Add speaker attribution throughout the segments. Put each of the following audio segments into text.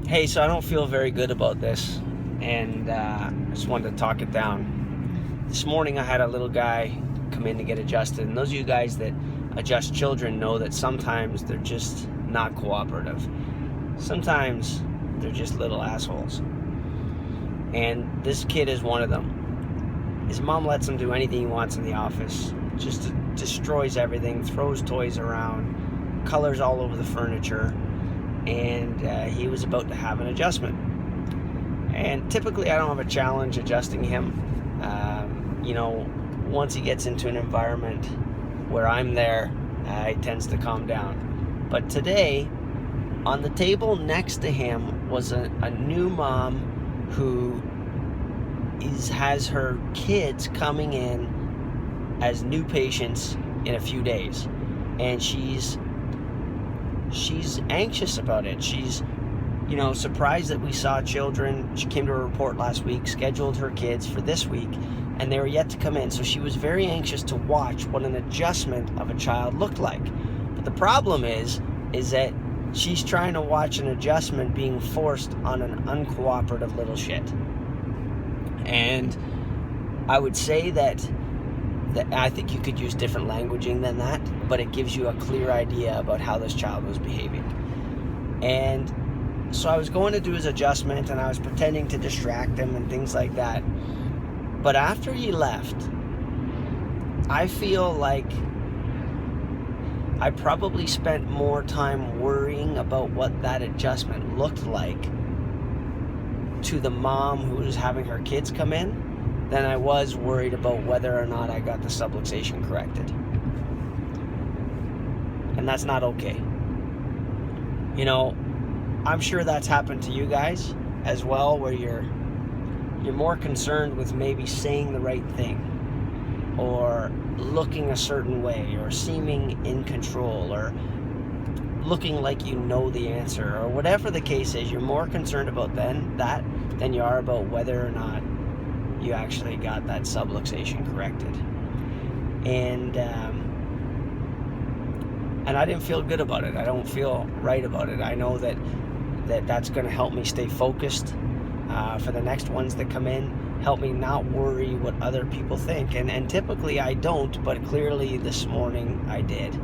Speaker 1: Hey, so I don't feel very good about this, and I just wanted to talk it down. This morning I had a little guy come in to get adjusted, and those of you guys that adjust children know that sometimes they're just not cooperative. Sometimes they're just little assholes. And this kid is one of them. His mom lets him do anything he wants in the office, just destroys everything, throws toys around, colors all over the furniture, and he was about to have an adjustment. And typically I don't have a challenge adjusting him. Once he gets into an environment where I'm there, he tends to calm down. But today, on the table next to him was a new mom who has her kids coming in as new patients in a few days. And she's anxious about it. She's, surprised that we saw children. She came to a report last week, scheduled her kids for this week, and they were yet to come in. So she was very anxious to watch what an adjustment of a child looked like. But the problem is that she's trying to watch an adjustment being forced on an uncooperative little shit. And I would say that I think you could use different languaging than that, but it gives you a clear idea about how this child was behaving. And so I was going to do his adjustment, and I was pretending to distract him and things like that. But after he left, I feel like I probably spent more time worrying about what that adjustment looked like to the mom who was having her kids come in than I was worried about whether or not I got the subluxation corrected. And that's not okay. I'm sure that's happened to you guys as well, where you're more concerned with maybe saying the right thing, or looking a certain way, or seeming in control, or looking like you know the answer, or whatever the case is. You're more concerned about that than you are about whether or not you actually got that subluxation corrected. And I didn't feel good about it. I don't feel right about it. I know that's going to help me stay focused for the next ones that come in, help me not worry what other people think. And typically I don't, but clearly this morning I did.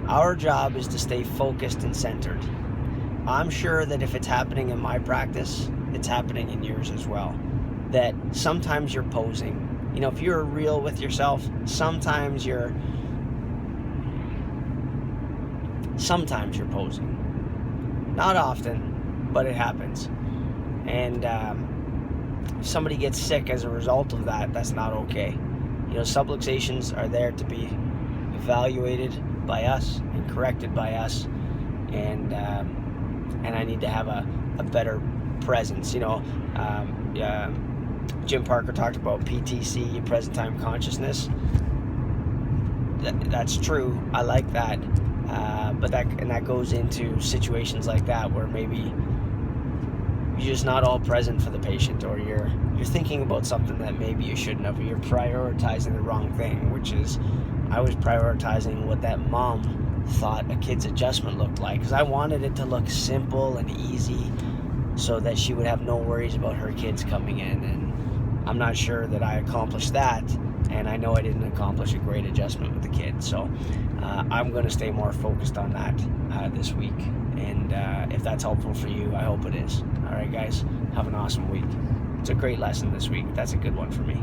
Speaker 1: Our job is to stay focused and centered. I'm sure that if it's happening in my practice, it's happening in yours as well. That sometimes you're posing. If you're real with yourself, sometimes you're posing. Not often, but it happens. And if somebody gets sick as a result of that, that's not okay. Subluxations are there to be evaluated by us and corrected by us, and I need to have a better presence. Jim Parker talked about PTC, present time consciousness. That's true. I like that. But that goes into situations like that where maybe you're just not all present for the patient, or you're thinking about something that maybe you shouldn't have, or you're prioritizing the wrong thing, which is I was prioritizing what that mom thought a kid's adjustment looked like, because I wanted it to look simple and easy so that she would have no worries about her kids coming in. And I'm not sure that I accomplished that, and I know I didn't accomplish a great adjustment with the kid. So I'm going to stay more focused on that this week. And if that's helpful for you, I hope it is. All right, guys, have an awesome week. It's a great lesson this week. That's a good one for me.